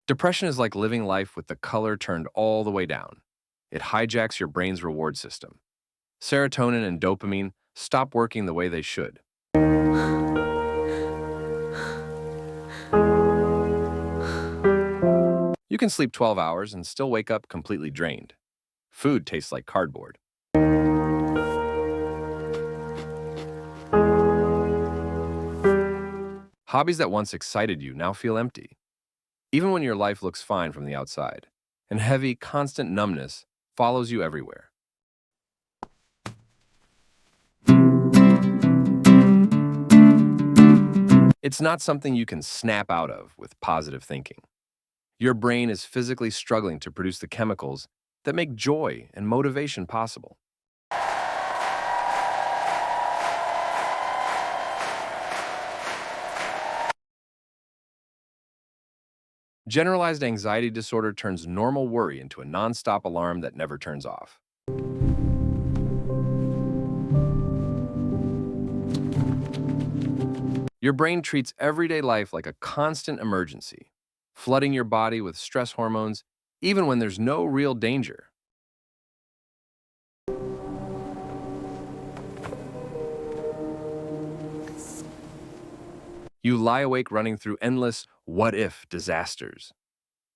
Depression is like living life with the color turned all the way down. It hijacks your brain's reward system. Serotonin and dopamine stop working the way they should. You can sleep 12 hours and still wake up completely drained. Food tastes like cardboard. Hobbies that once excited you now feel empty, even when your life looks fine from the outside, and heavy, constant numbness follows you everywhere. It's not something you can snap out of with positive thinking. Your brain is physically struggling to produce the chemicals that make joy and motivation possible. Generalized anxiety disorder turns normal worry into a nonstop alarm that never turns off. Your brain treats everyday life like a constant emergency, flooding your body with stress hormones even when there's no real danger. You lie awake running through endless what-if disasters.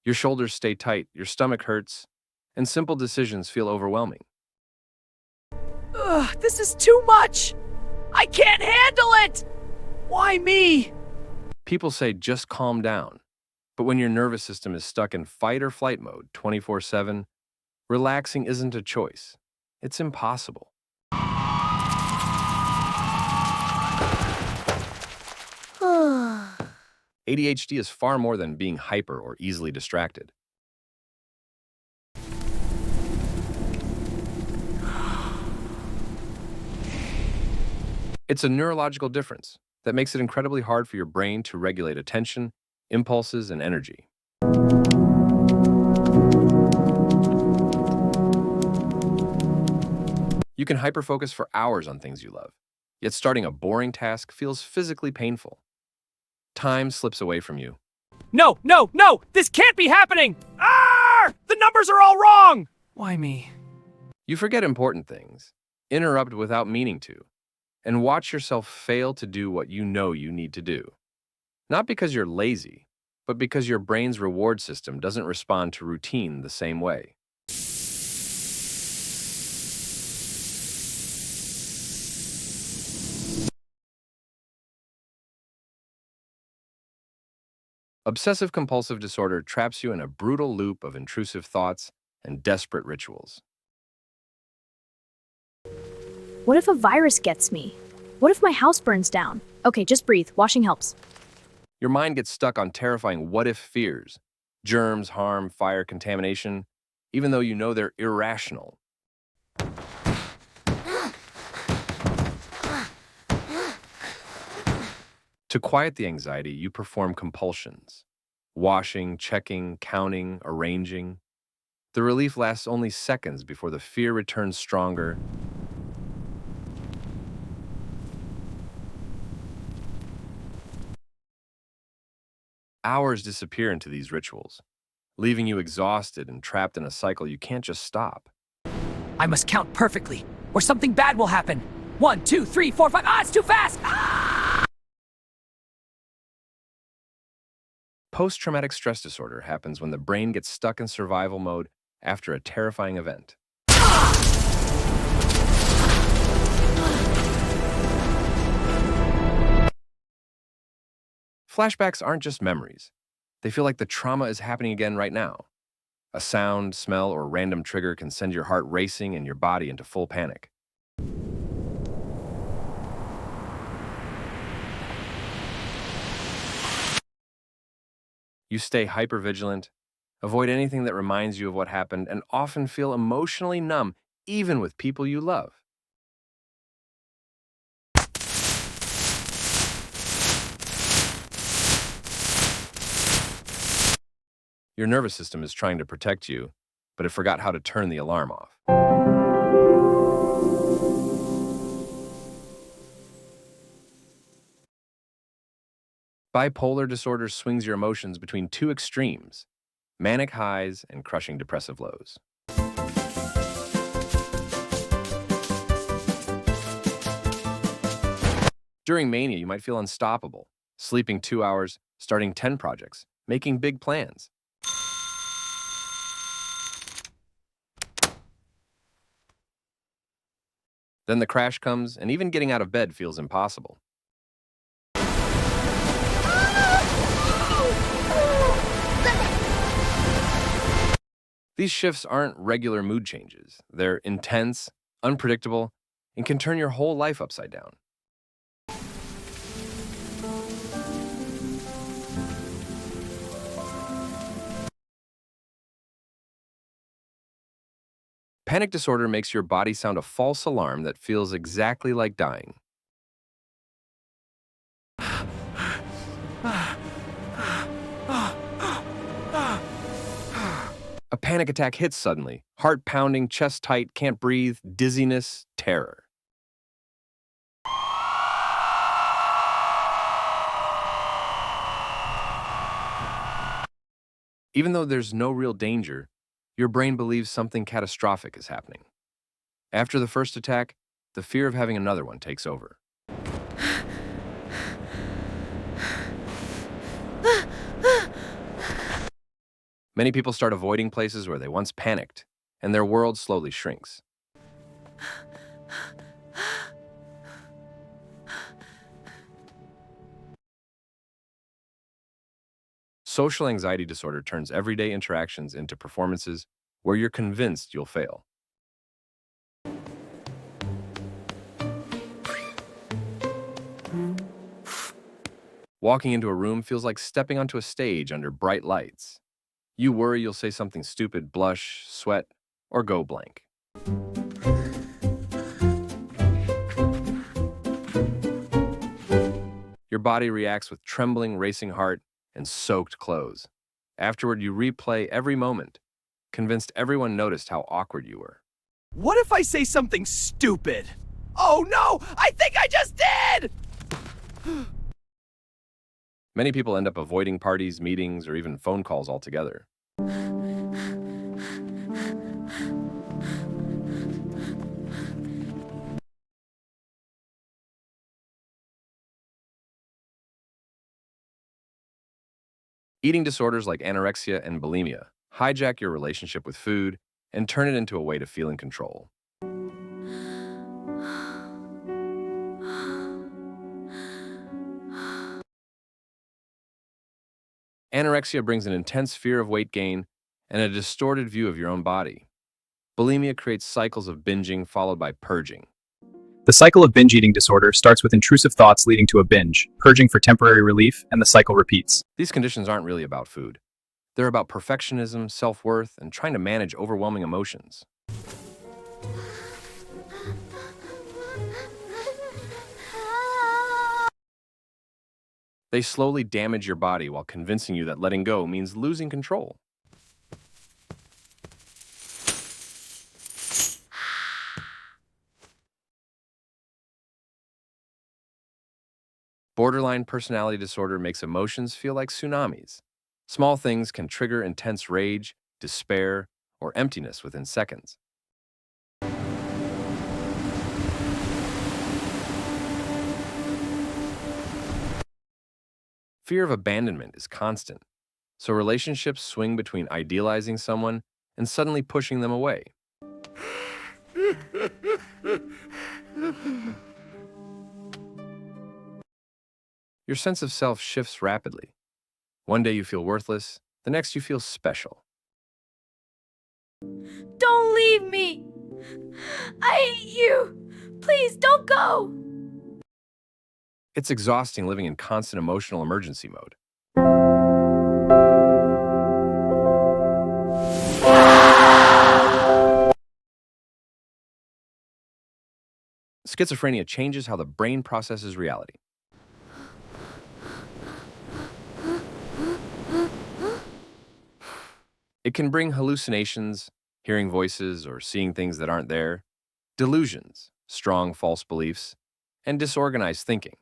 Your shoulders stay tight, your stomach hurts, and simple decisions feel overwhelming. Ugh, this is too much! I can't handle it! Why me? People say just calm down, but when your nervous system is stuck in fight or flight mode 24/7, relaxing isn't a choice. It's impossible. ADHD is far more than being hyper or easily distracted. It's a neurological difference that makes it incredibly hard for your brain to regulate attention, impulses, and energy. You can hyperfocus for hours on things you love, yet starting a boring task feels physically painful. Time slips away from you. No, no, no! This can't be happening! Ah! The numbers are all wrong! Why me? You forget important things, interrupt without meaning to, and watch yourself fail to do what you know you need to do. Not because you're lazy, but because your brain's reward system doesn't respond to routine the same way. Obsessive-compulsive disorder traps you in a brutal loop of intrusive thoughts and desperate rituals. What if a virus gets me? What if my house burns down? Okay, just breathe. Washing helps. Your mind gets stuck on terrifying what-if fears, germs, harm, fire, contamination, even though you know they're irrational. To quiet the anxiety, you perform compulsions. Washing, checking, counting, arranging. The relief lasts only seconds before the fear returns stronger. Hours disappear into these rituals, leaving you exhausted and trapped in a cycle you can't just stop. I must count perfectly, or something bad will happen. 1, 2, 3, 4, 5. Ah, it's too fast! Ah! Post-traumatic stress disorder happens when the brain gets stuck in survival mode after a terrifying event. Flashbacks aren't just memories. They feel like the trauma is happening again right now. A sound, smell, or random trigger can send your heart racing and your body into full panic. You stay hypervigilant, avoid anything that reminds you of what happened, and often feel emotionally numb, even with people you love. Your nervous system is trying to protect you, but it forgot how to turn the alarm off. Bipolar disorder swings your emotions between two extremes, manic highs, and crushing depressive lows. During mania, you might feel unstoppable, sleeping 2 hours, starting 10 projects, making big plans. Then the crash comes, and even getting out of bed feels impossible. These shifts aren't regular mood changes. They're intense, unpredictable, and can turn your whole life upside down. Panic disorder makes your body sound a false alarm that feels exactly like dying. A panic attack hits suddenly. Heart pounding, chest tight, can't breathe, dizziness, terror. Even though there's no real danger, your brain believes something catastrophic is happening. After the first attack, the fear of having another one takes over. Many people start avoiding places where they once panicked, and their world slowly shrinks. Social anxiety disorder turns everyday interactions into performances where you're convinced you'll fail. Walking into a room feels like stepping onto a stage under bright lights. You worry you'll say something stupid, blush, sweat, or go blank. Your body reacts with trembling, racing heart, and soaked clothes. Afterward, you replay every moment, convinced everyone noticed how awkward you were. What if I say something stupid? Oh no, I think I just did! Many people end up avoiding parties, meetings, or even phone calls altogether. Eating disorders like anorexia and bulimia hijack your relationship with food and turn it into a way to feel in control. Anorexia brings an intense fear of weight gain and a distorted view of your own body. Bulimia creates cycles of binging followed by purging. The cycle of binge eating disorder starts with intrusive thoughts leading to a binge, purging for temporary relief, and the cycle repeats. These conditions aren't really about food. They're about perfectionism, self-worth, and trying to manage overwhelming emotions. They slowly damage your body while convincing you that letting go means losing control. Borderline personality disorder makes emotions feel like tsunamis. Small things can trigger intense rage, despair, or emptiness within seconds. Fear of abandonment is constant, so relationships swing between idealizing someone and suddenly pushing them away. Your sense of self shifts rapidly. One day you feel worthless, the next you feel special. Don't leave me! I hate you! Please don't go! It's exhausting living in constant emotional emergency mode. Schizophrenia changes how the brain processes reality. It can bring hallucinations, hearing voices, or seeing things that aren't there, delusions, strong false beliefs, and disorganized thinking.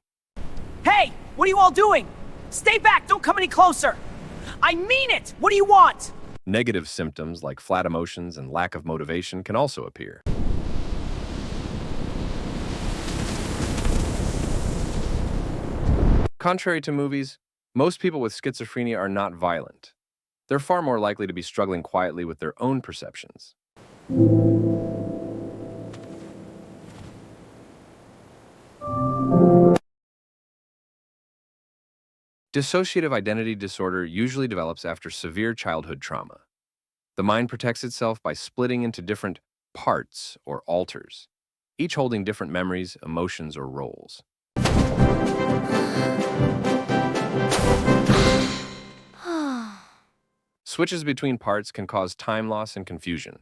Hey, what are you all doing? Stay back, don't come any closer. I mean it! What do you want? Negative symptoms like flat emotions and lack of motivation can also appear. Contrary to movies, most people with schizophrenia are not violent. They're far more likely to be struggling quietly with their own perceptions. Dissociative identity disorder usually develops after severe childhood trauma. The mind protects itself by splitting into different parts or alters, each holding different memories, emotions, or roles. Switches between parts can cause time loss and confusion.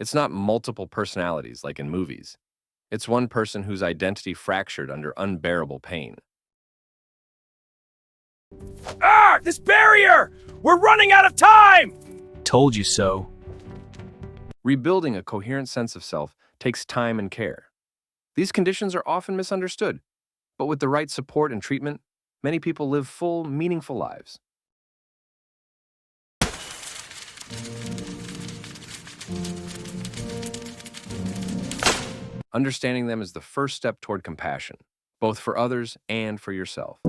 It's not multiple personalities like in movies. It's one person whose identity fractured under unbearable pain. Ah! This barrier! We're running out of time! Told you so. Rebuilding a coherent sense of self takes time and care. These conditions are often misunderstood, but with the right support and treatment, many people live full, meaningful lives. Understanding them is the first step toward compassion, both for others and for yourself.